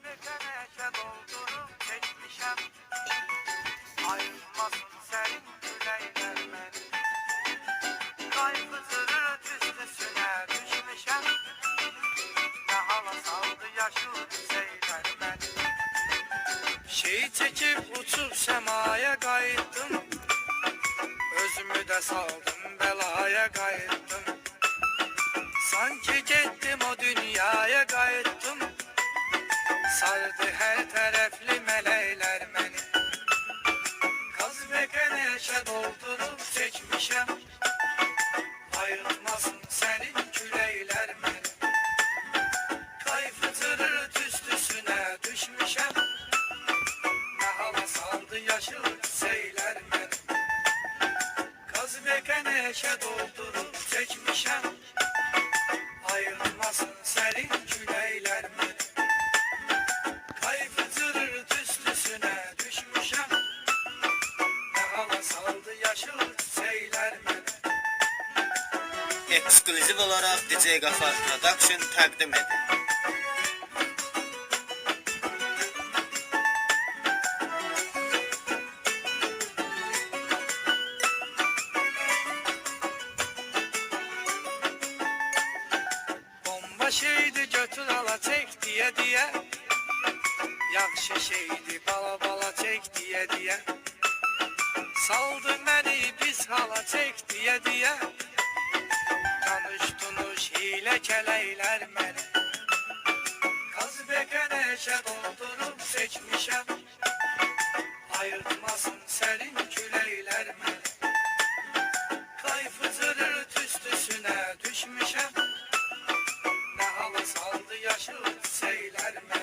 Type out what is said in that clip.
Mekanete doldurup çekmişem. Ayrılmasın senin küleyler beni. Kaygıtırır üstüne düşmüşem. Ne hala saldı yaşlı seyler beni. Şeyi çekip uçup semaya kayıttım. Özümü de saldım belaya kayıttım. Sanki gittim o dünyaya kayıttım. Sardı her taraflı meleyler beni. Kaz ve keneşe doldurup çekmişem. Ayrılmasın senin küleyler beni. Kayfıtırır tüstüsüne düşmüşem. Ne hala saldı yaşıl seyler beni. Kaz ve keneşe doldurup çekmişem. Ayrılmasın senin küleyler beni. Kayfıtırır tüstüsüne düşmüşem. Ne hala saldı yaşıl seyler beni. Ekskluziv olaraq DJ Qafar Production təqdim edir. Bomba şeydi götür ala çek diye. Yaxşı şeydi bala bala çek diye. Saldı beni pis hala çek diye. Tanıştınız hile keleyler beni. Kaz ve keneşe doldurup seçmişem. Ayrılmasın senin küleyler beni. Kayfıtırır tüstüsüne düşmüşem. Ne hala saldı yaşıl seyler beni.